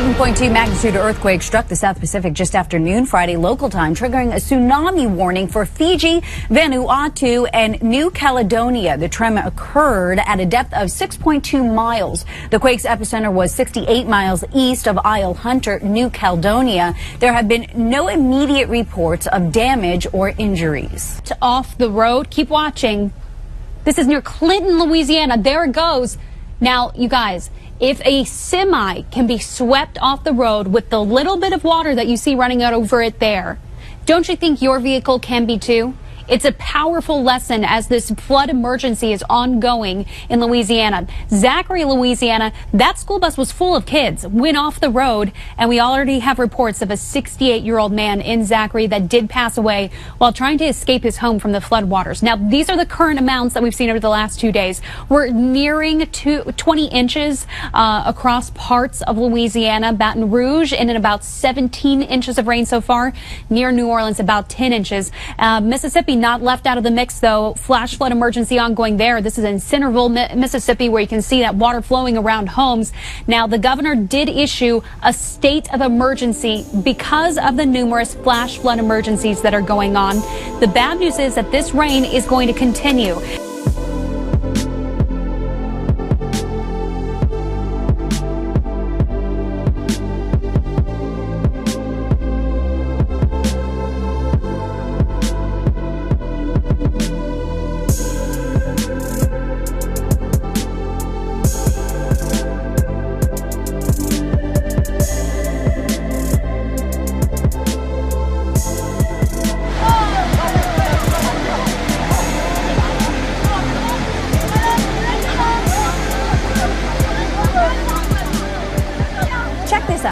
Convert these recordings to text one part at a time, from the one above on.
7.2 magnitude earthquake struck the South Pacific just after noon Friday local time, triggering a tsunami warning for Fiji, Vanuatu, and New Caledonia. The tremor occurred at a depth of 6.2 miles. The quake's epicenter was 68 miles east of Isle Hunter, New Caledonia. There have been no immediate reports of damage or injuries. Off the road, keep watching. This is near Clinton, Louisiana. There it goes. Now, you guys, if a semi can be swept off the road with the little bit of water that you see running out over it there, don't you think your vehicle can be too? It's a powerful lesson as this flood emergency is ongoing in Louisiana. Zachary, Louisiana, that school bus was full of kids, went off the road, and we already have reports of a 68-year-old man in Zachary that did pass away while trying to escape his home from the floodwaters. Now, these are the current amounts that we've seen over the last 2 days. We're nearing 20 inches across parts of Louisiana. Baton Rouge in about 17 inches of rain so far. Near New Orleans, about 10 inches. Mississippi not left out of the mix, though. Flash flood emergency ongoing there. This is in Centerville, Mississippi, where you can see that water flowing around homes. Now, the governor did issue a state of emergency because of the numerous flash flood emergencies that are going on. The bad news is that this rain is going to continue.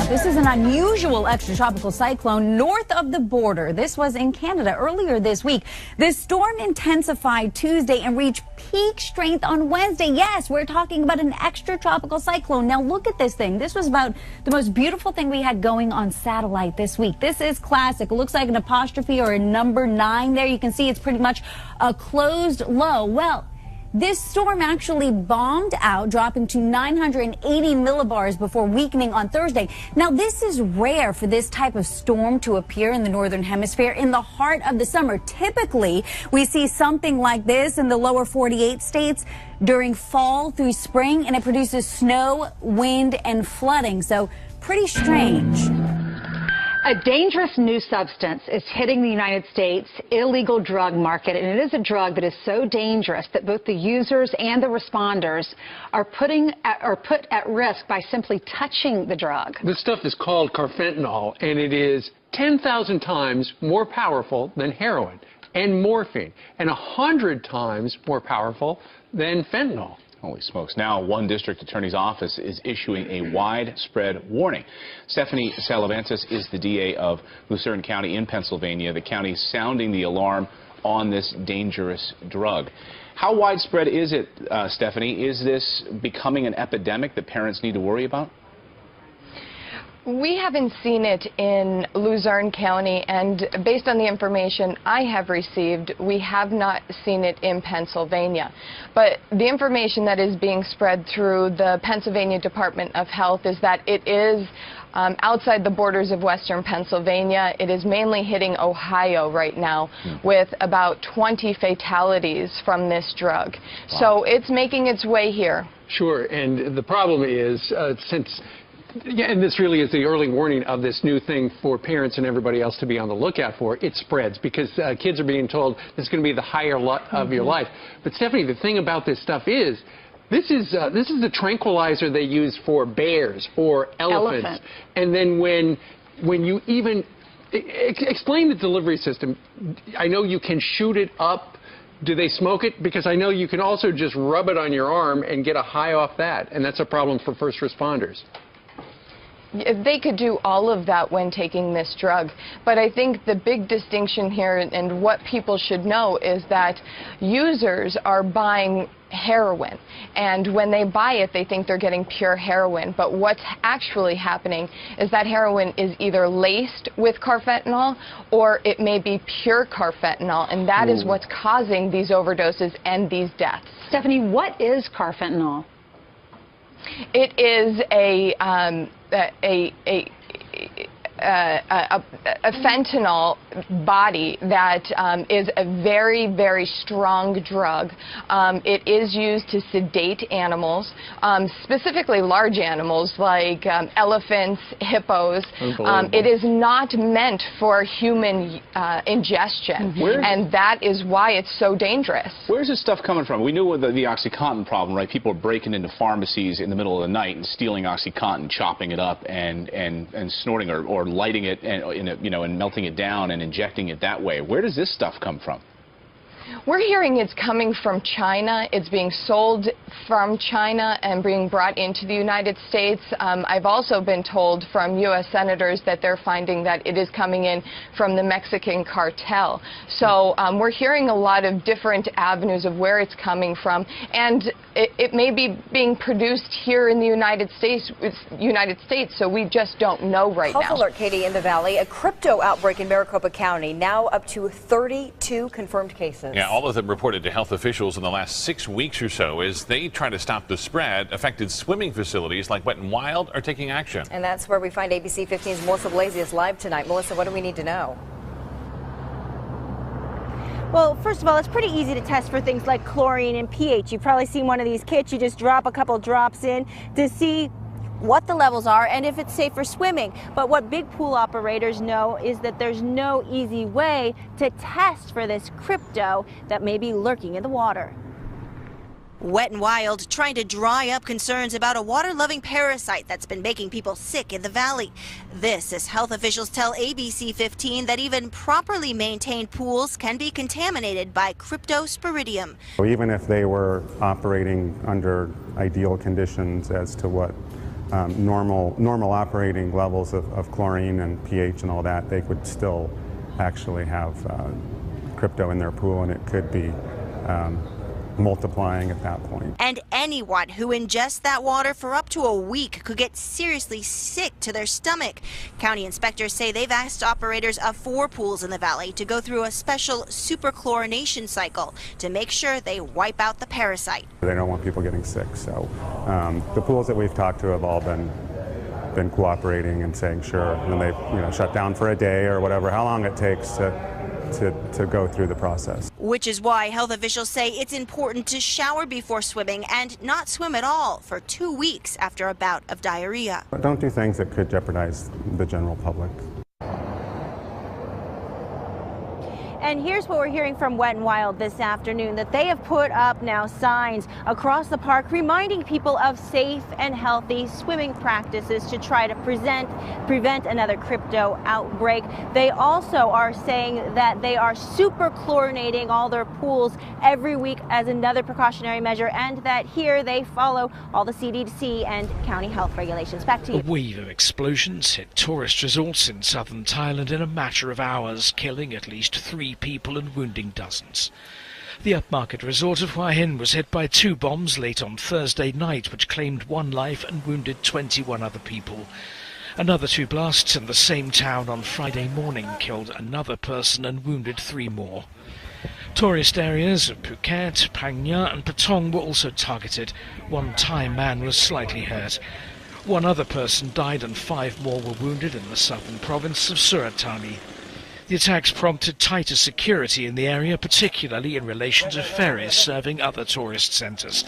This is an unusual extratropical cyclone north of the border. This was in Canada earlier this week. This storm intensified Tuesday and reached peak strength on Wednesday. Yes, we're talking about an extratropical cyclone. Now look at this thing. This was about the most beautiful thing we had going on satellite this week. This is classic. It looks like an apostrophe or a number 9 there. You can see it's pretty much a closed low. Well, this storm actually bombed out, dropping to 980 millibars before weakening on Thursday. Now, this is rare for this type of storm to appear in the northern hemisphere in the heart of the summer. Typically, we see something like this in the lower 48 states during fall through spring, and it produces snow, wind, and flooding. So pretty strange. A dangerous new substance is hitting the United States illegal drug market, and it is a drug that is so dangerous that both the users and the responders are put at risk by simply touching the drug. This stuff is called carfentanil, and it is 10,000 times more powerful than heroin and morphine, and 100 times more powerful than fentanyl. Holy smokes. Now, one district attorney's office is issuing a widespread warning. Stephanie Salavantis is the DA of Lucerne County in Pennsylvania. The county sounding the alarm on this dangerous drug. How widespread is it, Stephanie? Is this becoming an epidemic that parents need to worry about? We haven't seen it in Luzerne County, and based on the information I have received, we have not seen it in Pennsylvania. But the information that is being spread through the Pennsylvania Department of Health is that it is outside the borders of western Pennsylvania. It is mainly hitting Ohio right now with about 20 fatalities from this drug. Wow. So it's making its way here. Sure, and the problem is and this really is the early warning of this new thing for parents and everybody else to be on the lookout for. It spreads because kids are being told this is going to be the higher of your life. But Stephanie, the thing about this stuff is, this is the tranquilizer they use for bears or elephants. And then when you even explain the delivery system, I know you can shoot it up. Do they smoke it? Because I know you can also just rub it on your arm and get a high off that, and that's a problem for first responders. They could do all of that when taking this drug, but I think the big distinction here and what people should know is that users are buying heroin, and when they buy it they think they're getting pure heroin, but what's actually happening is that heroin is either laced with carfentanil or it may be pure carfentanil, and that is what's causing these overdoses and these deaths. Stephanie, what is carfentanil? It is a fentanyl body that is a very, very strong drug. It is used to sedate animals, specifically large animals like elephants, hippos. It is not meant for human ingestion, and that is why it's so dangerous. Where's this stuff coming from? We knew the OxyContin problem, right? People are breaking into pharmacies in the middle of the night and stealing OxyContin, chopping it up and snorting or lighting it and melting it down and injecting it that way. Where does this stuff come from? We're hearing it's coming from China. It's being sold from China and being brought into the United States. I've also been told from U.S. senators that they're finding that it is coming in from the Mexican cartel. So we're hearing a lot of different avenues of where it's coming from, and it may be being produced here in the United States, so we just don't know right now. Health alert, Katie, in the Valley. A crypto outbreak in Maricopa County, now up to 32 confirmed cases. Yeah, all of them reported to health officials in the last 6 weeks or so as they try to stop the spread. Affected swimming facilities like Wet n Wild are taking action. And that's where we find ABC 15's Melissa Blasius live tonight. Melissa, what do we need to know? Well, first of all, it's pretty easy to test for things like chlorine and pH. You've probably seen one of these kits. You just drop a couple drops in to see what the levels are and if it's safe for swimming. But what big pool operators know is that there's no easy way to test for this crypto that may be lurking in the water. Wet n Wild trying to dry up concerns about a water-loving parasite that's been making people sick in the valley. This as health officials tell ABC 15 that even properly maintained pools can be contaminated by cryptosporidium. Even if they were operating under ideal conditions as to what normal operating levels of chlorine and pH and all that, they could still actually have crypto in their pool, and it could be multiplying at that point. And anyone who ingests that water for up to a week could get seriously sick to their stomach. County inspectors say they've asked operators of 4 pools in the valley to go through a special superchlorination cycle to make sure they wipe out the parasite. They don't want people getting sick, so the pools that we've talked to have all been cooperating and saying sure, and then they shut down for a day or whatever, how long it takes to go through the process. Which is why health officials say it's important to shower before swimming and not swim at all for 2 weeks after a bout of diarrhea. But don't do things that could jeopardize the general public. And here's what we're hearing from Wet n Wild this afternoon, that they have put up now signs across the park reminding people of safe and healthy swimming practices to try to prevent another crypto outbreak. They also are saying that they are super chlorinating all their pools every week as another precautionary measure, and that here they follow all the CDC and county health regulations. Back to you. A wave of explosions hit tourist resorts in southern Thailand in a matter of hours, killing at least 3 people and wounding dozens. The upmarket resort of Hua Hin was hit by 2 bombs late on Thursday night, which claimed 1 life and wounded 21 other people. Another 2 blasts in the same town on Friday morning killed another person and wounded 3 more. Tourist areas of Phuket, Phang Nga and Patong were also targeted. 1 Thai man was slightly hurt. 1 other person died and 5 more were wounded in the southern province of Surat Thani. The attacks prompted tighter security in the area, particularly in relation to ferries serving other tourist centres.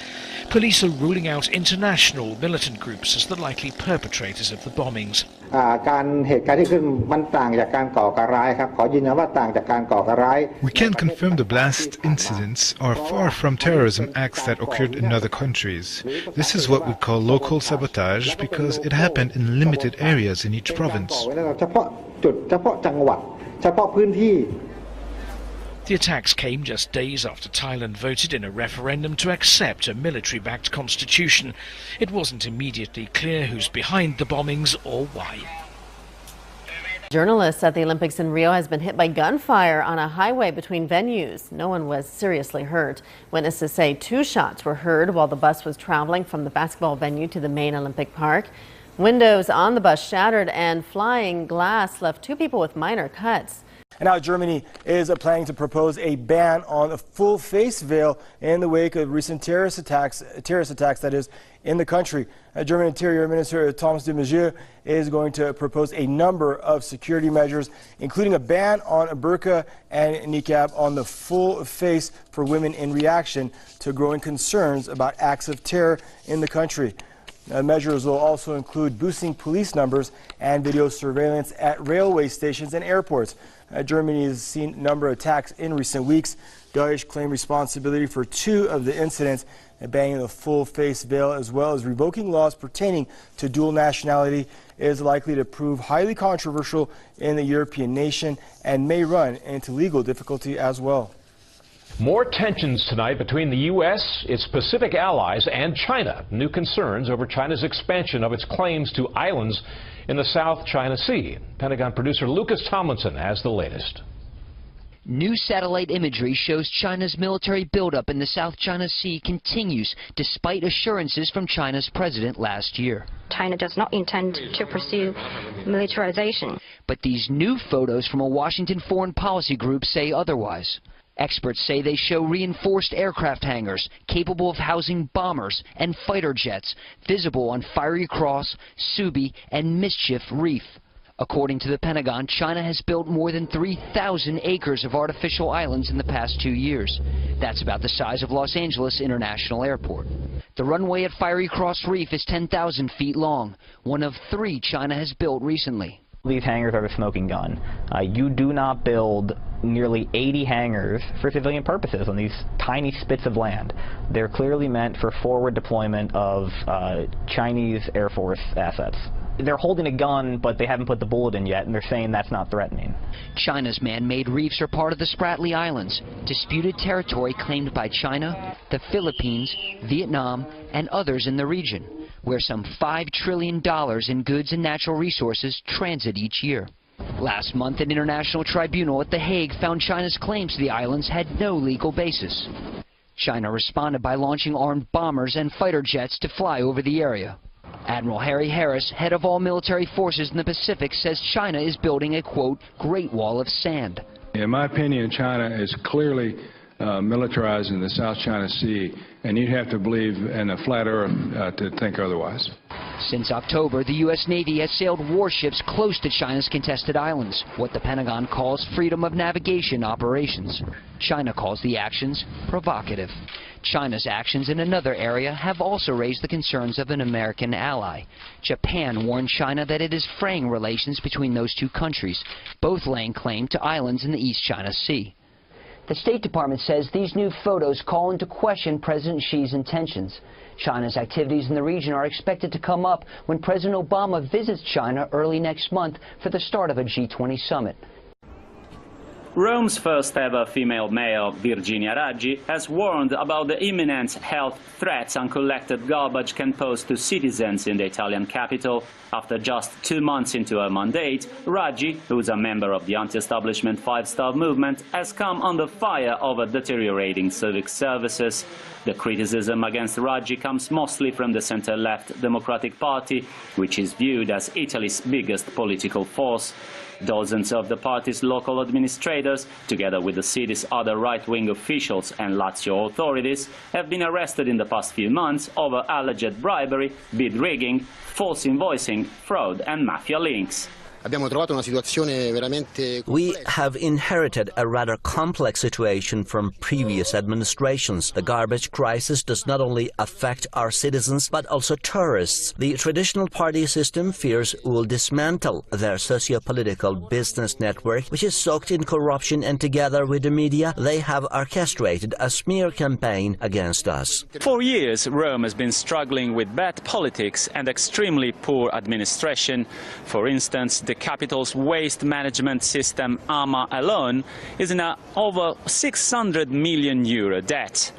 Police are ruling out international militant groups as the likely perpetrators of the bombings. We can confirm the blast incidents are far from terrorism acts that occurred in other countries. This is what we call local sabotage because it happened in limited areas in each province. The attacks came just days after Thailand voted in a referendum to accept a military-backed constitution. It wasn't immediately clear who's behind the bombings or why. Journalists at the Olympics in Rio has been hit by gunfire on a highway between venues. No one was seriously hurt. Witnesses say 2 shots were heard while the bus was traveling from the basketball venue to the main Olympic park. Windows on the bus shattered and flying glass left 2 people with minor cuts. And now Germany is planning to propose a ban on a full-face veil in the wake of recent terrorist attacks that is, in the country. German Interior Minister Thomas de Maizière is going to propose a number of security measures, including a ban on a burqa and niqab on the full face for women in reaction to growing concerns about acts of terror in the country. Measures will also include boosting police numbers and video surveillance at railway stations and airports. Germany has seen a number of attacks in recent weeks. Daesh claimed responsibility for 2 of the incidents, banning the full-face veil as well as revoking laws pertaining to dual nationality is likely to prove highly controversial in the European nation and may run into legal difficulty as well. More tensions tonight between the U.S., its Pacific allies, and China. New concerns over China's expansion of its claims to islands in the South China Sea. Pentagon producer Lucas Tomlinson has the latest. New satellite imagery shows China's military buildup in the South China Sea continues despite assurances from China's president last year. China does not intend to pursue militarization. But these new photos from a Washington foreign policy group say otherwise. Experts say they show reinforced aircraft hangars capable of housing bombers and fighter jets visible on Fiery Cross, Subi, and Mischief Reef. According to the Pentagon, China has built more than 3,000 acres of artificial islands in the past 2 years. That's about the size of Los Angeles International Airport. The runway at Fiery Cross Reef is 10,000 feet long, one of 3 China has built recently. These hangars are the smoking gun. You do not build nearly 80 hangars for civilian purposes on these tiny spits of land. They're clearly meant for forward deployment of Chinese Air Force assets. They're holding a gun, but they haven't put the bullet in yet, and they're saying that's not threatening. China's man-made reefs are part of the Spratly Islands, disputed territory claimed by China, the Philippines, Vietnam, and others in the region, where some $5 trillion in goods and natural resources transit each year. Last month, an international tribunal at The Hague found China's claims to the islands had no legal basis. China responded by launching armed bombers and fighter jets to fly over the area. Admiral Harry Harris, head of all military forces in the Pacific, says China is building a, quote, Great Wall of Sand. In my opinion, China is clearly militarizing the South China Sea, and you'd have to believe in a flat earth to think otherwise. Since October, the U.S. Navy has sailed warships close to China's contested islands, what the Pentagon calls freedom of navigation operations. China calls the actions provocative. China's actions in another area have also raised the concerns of an American ally. Japan warned China that it is fraying relations between those 2 countries, both laying claim to islands in the East China Sea. The State Department says these new photos call into question President Xi's intentions. China's activities in the region are expected to come up when President Obama visits China early next month for the start of a G20 summit. Rome's first ever female mayor, Virginia Raggi, has warned about the imminent health threats uncollected garbage can pose to citizens in the Italian capital. After just 2 months into her mandate, Raggi, who is a member of the anti-establishment 5-star movement, has come under fire over deteriorating civic services. The criticism against Raggi comes mostly from the center-left Democratic Party, which is viewed as Italy's biggest political force. Dozens of the party's local administrators, together with the city's other right-wing officials and Lazio authorities, have been arrested in the past few months over alleged bribery, bid rigging, false invoicing, fraud and mafia links. We have inherited a rather complex situation from previous administrations. The garbage crisis does not only affect our citizens, but also tourists. The traditional party system fears will dismantle their socio-political business network, which is soaked in corruption, and together with the media, they have orchestrated a smear campaign against us. For years, Rome has been struggling with bad politics and extremely poor administration. For instance, the capital's waste management system, AMA alone, is in an over €600 million debt.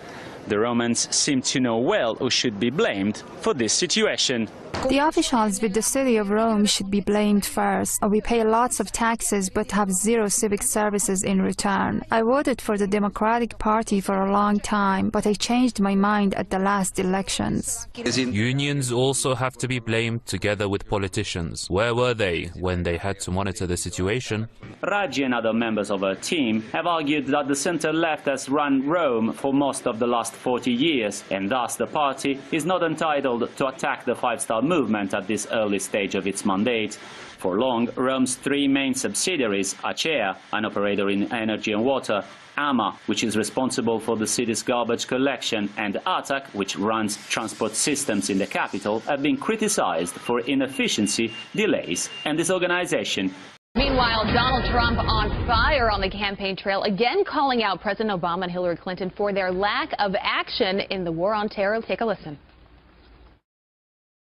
The Romans seem to know well who should be blamed for this situation. The officials with the city of Rome should be blamed first. We pay lots of taxes but have zero civic services in return. I voted for the Democratic Party for a long time, but I changed my mind at the last elections. Unions also have to be blamed together with politicians. Where were they when they had to monitor the situation? Raggi and other members of her team have argued that the center-left has run Rome for most of the last 40 years, and thus the party is not entitled to attack the five-star movement at this early stage of its mandate. For long, Rome's three main subsidiaries, Acea, an operator in energy and water, AMA, which is responsible for the city's garbage collection, and ATAC, which runs transport systems in the capital, have been criticized for inefficiency, delays, and disorganization. Meanwhile, Donald Trump on fire on the campaign trail, again calling out President Obama and Hillary Clinton for their lack of action in the war on terror. Take a listen.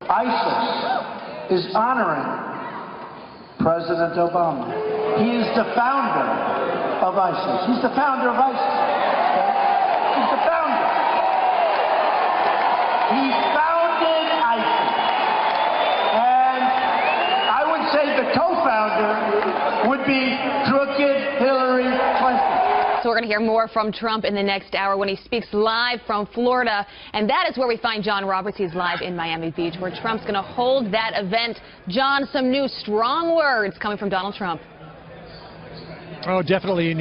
ISIS is honoring President Obama. He is the founder of ISIS. He's the founder of ISIS. He's the founder. He founded ISIS. And I would say the co-founder would be crooked Hillary Clinton. So we're going to hear more from Trump in the next hour when he speaks live from Florida. And that is where we find John Roberts. He's live in Miami Beach, where Trump's going to hold that event. John, some new strong words coming from Donald Trump. Oh, definitely. And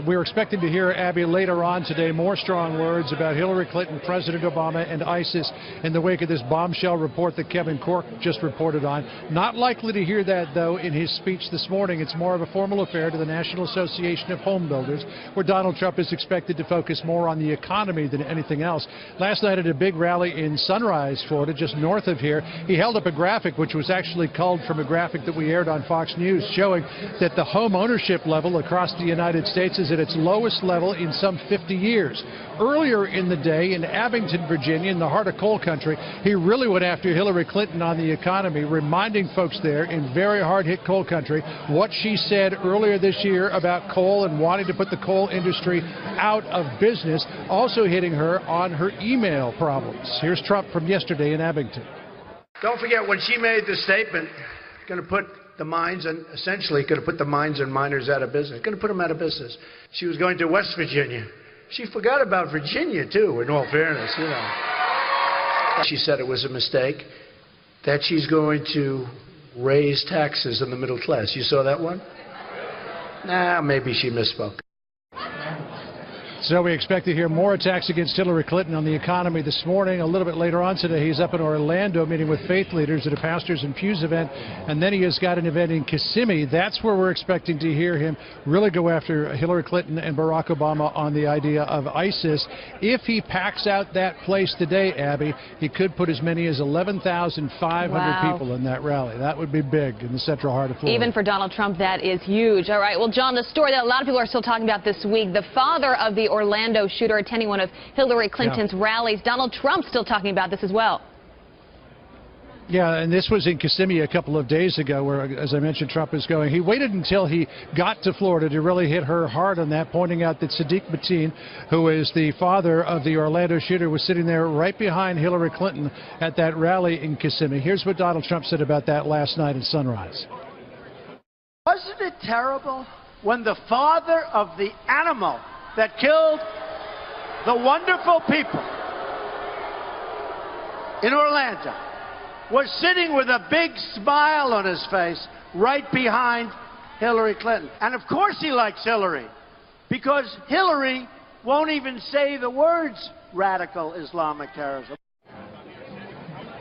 we're expecting to hear, Abby, later on today, more strong words about Hillary Clinton, President Obama, and ISIS in the wake of this bombshell report that Kevin Corke just reported on. Not likely to hear that, though, in his speech this morning. It's more of a formal affair to the National Association of Home Builders, where Donald Trump is expected to focus more on the economy than anything else. Last night at a big rally in Sunrise, Florida, just north of here, he held up a graphic, which was actually culled from a graphic that we aired on Fox News, showing that the home ownership level across the United States is at its lowest level in some 50 years. Earlier in the day in Abington, Virginia, in the heart of coal country, he really went after Hillary Clinton on the economy, reminding folks there in very hard-hit coal country what she said earlier this year about coal and wanting to put the coal industry out of business, also hitting her on her email problems. Here's Trump from yesterday in Abington. Don't forget when she made the statement, going to put the mines and essentially going to put the mines and miners out of business, going to put them out of business. She was going to West Virginia. She forgot about Virginia, too, in all fairness, you know. She said it was a mistake, that she's going to raise taxes in the middle class. You saw that one? Nah, maybe she misspoke. So we expect to hear more attacks against Hillary Clinton on the economy this morning. A little bit later on today, he's up in Orlando meeting with faith leaders at a Pastors and Pews event. And then he has got an event in Kissimmee. That's where we're expecting to hear him really go after Hillary Clinton and Barack Obama on the idea of ISIS. If he packs out that place today, Abby, he could put as many as 11,500 people in that rally. That would be big in the central heart of Florida. Even for Donald Trump, that is huge. All right, well, John, the story that a lot of people are still talking about this week, the father of the Orlando shooter attending one of Hillary Clinton's rallies. Donald Trump still talking about this as well. Yeah, and this was in Kissimmee a couple of days ago where, as I mentioned, Trump is going. He waited until he got to Florida to really hit her hard on that, pointing out that Sadiq Mateen, who is the father of the Orlando shooter, was sitting there right behind Hillary Clinton at that rally in Kissimmee. Here's what Donald Trump said about that last night at Sunrise. Wasn't it terrible when the father of the animal that killed the wonderful people in Orlando was sitting with a big smile on his face right behind Hillary Clinton? And of course he likes Hillary, because Hillary won't even say the words radical Islamic terrorism.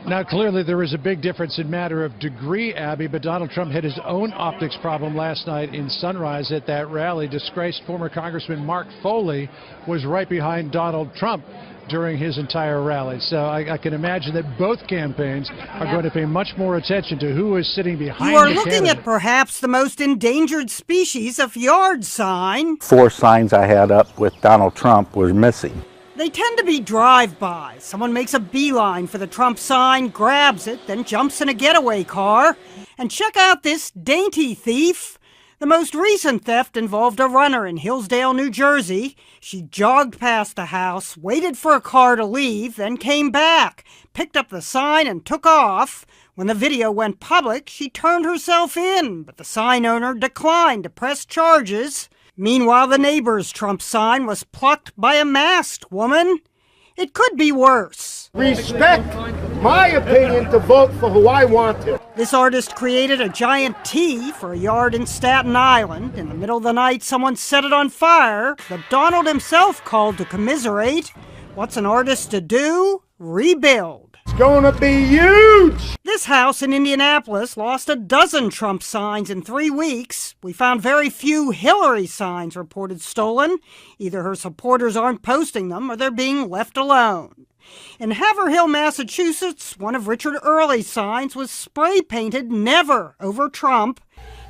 Now, clearly, there is a big difference in matter of degree, Abby, but Donald Trump had his own optics problem last night in Sunrise at that rally. Disgraced former Congressman Mark Foley was right behind Donald Trump during his entire rally. So I can imagine that both campaigns are going to pay much more attention to who is sitting behind You are the looking candidate. at perhaps the most endangered species of yard sign. 4 signs I had up with Donald Trump was missing. They tend to be drive-bys. Someone makes a beeline for the Trump sign, grabs it, then jumps in a getaway car. And check out this dainty thief. The most recent theft involved a runner in Hillsdale, New Jersey. She jogged past the house, waited for a car to leave, then came back, picked up the sign, and took off. When the video went public, she turned herself in, but the sign owner declined to press charges. Meanwhile, the neighbor's Trump sign was plucked by a masked woman. It could be worse. Respect my opinion to vote for who I want to. This artist created a giant T for a yard in Staten Island. In the middle of the night, someone set it on fire. But Donald himself called to commiserate. What's an artist to do? Rebuild. It's gonna be huge! This house in Indianapolis lost a dozen Trump signs in 3 weeks. We found very few Hillary signs reported stolen. Either her supporters aren't posting them or they're being left alone. In Haverhill, Massachusetts, one of Richard Early's signs was spray painted "Never" over Trump.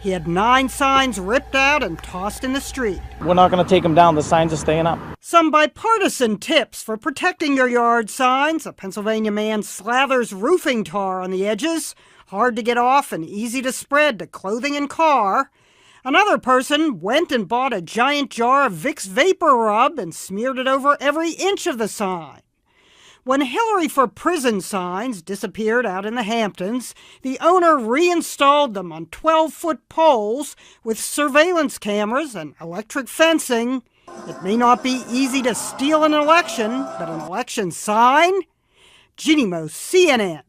He had 9 signs ripped out and tossed in the street. We're not going to take them down. The signs are staying up. Some bipartisan tips for protecting your yard signs. A Pennsylvania man slathers roofing tar on the edges. Hard to get off and easy to spread to clothing and car. Another person went and bought a giant jar of Vicks Vapor Rub and smeared it over every inch of the sign. When Hillary for Prison signs disappeared out in the Hamptons, the owner reinstalled them on 12-foot poles with surveillance cameras and electric fencing. It may not be easy to steal an election, but an election sign? Ginny Mo, CNN.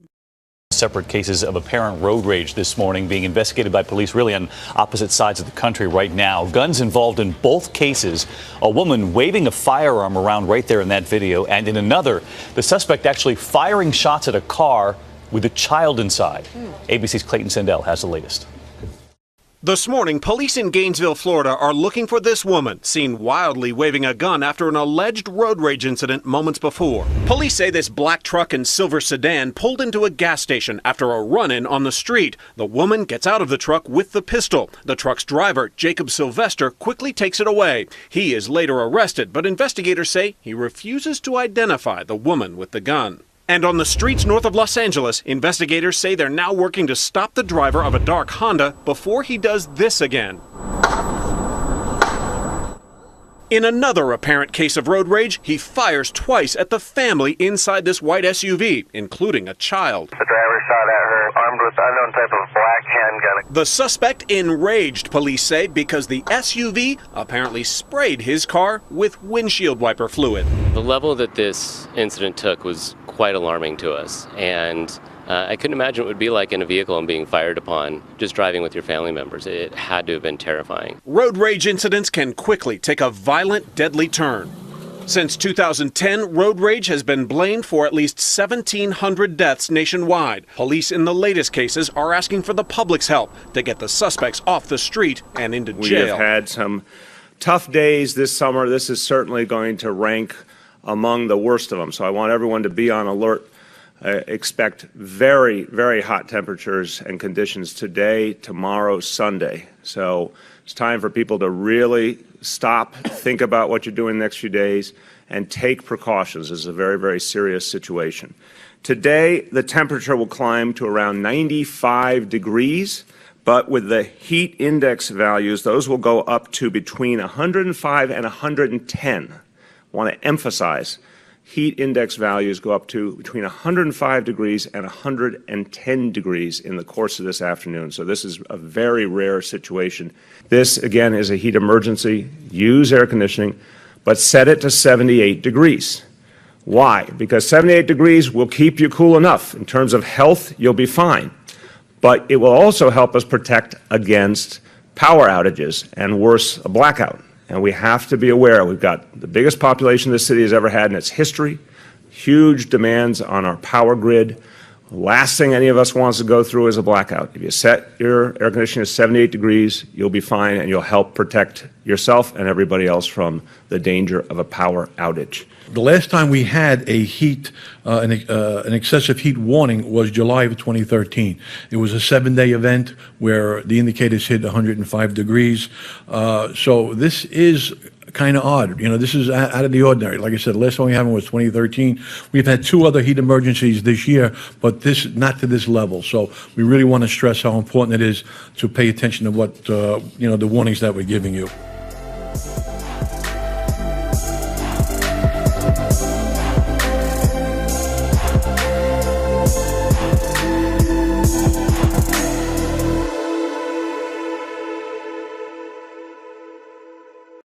Separate cases of apparent road rage this morning being investigated by police really on opposite sides of the country right now. Guns involved in both cases. A woman waving a firearm around right there in that video. And in another, the suspect actually firing shots at a car with a child inside. ABC's Clayton Sandell has the latest. This morning, police in Gainesville, Florida are looking for this woman, seen wildly waving a gun after an alleged road rage incident moments before. Police say this black truck and silver sedan pulled into a gas station after a run-in on the street. The woman gets out of the truck with the pistol. The truck's driver, Jacob Sylvester, quickly takes it away. He is later arrested, but investigators say he refuses to identify the woman with the gun. And on the streets north of Los Angeles, investigators say they're now working to stop the driver of a dark Honda before he does this again. In another apparent case of road rage, he fires twice at the family inside this white SUV, including a child. The driver shot at her, armed with unknown type of black handgun. The suspect enraged, police say, because the SUV apparently sprayed his car with windshield wiper fluid. The level that this incident took was quite alarming to us, and I couldn't imagine what it would be like in a vehicle and being fired upon just driving with your family members. It had to have been terrifying. Road rage incidents can quickly take a violent, deadly turn. Since 2010, road rage has been blamed for at least 1,700 deaths nationwide. Police in the latest cases are asking for the public's help to get the suspects off the street and into jail. We have had some tough days this summer. This is certainly going to rank among the worst of them. So I want everyone to be on alert. Expect very, very hot temperatures and conditions today, tomorrow, Sunday. So it's time for people to really stop, think about what you're doing the next few days, and take precautions. This is a very, very serious situation. Today, the temperature will climb to around 95 degrees, but with the heat index values, those will go up to between 105 and 110. I want to emphasize, heat index values go up to between 105 degrees and 110 degrees in the course of this afternoon. So this is a very rare situation. This, again, is a heat emergency. Use air conditioning, but set it to 78 degrees. Why? Because 78 degrees will keep you cool enough. In terms of health, you'll be fine. But it will also help us protect against power outages and worse, a blackout. And we have to be aware, we've got the biggest population this city has ever had in its history, huge demands on our power grid. The last thing any of us wants to go through is a blackout. If you set your air conditioning to 78 degrees, you'll be fine and you'll help protect yourself and everybody else from the danger of a power outage. The last time we had a an excessive heat warning was July of 2013. It was a 7-day event where the indicators hit 105 degrees. So this is kind of odd. You know, this is out of the ordinary. Like I said, the last one we had was 2013. We've had 2 other heat emergencies this year, but this not to this level. So we really want to stress how important it is to pay attention to what, you know, the warnings that we're giving you.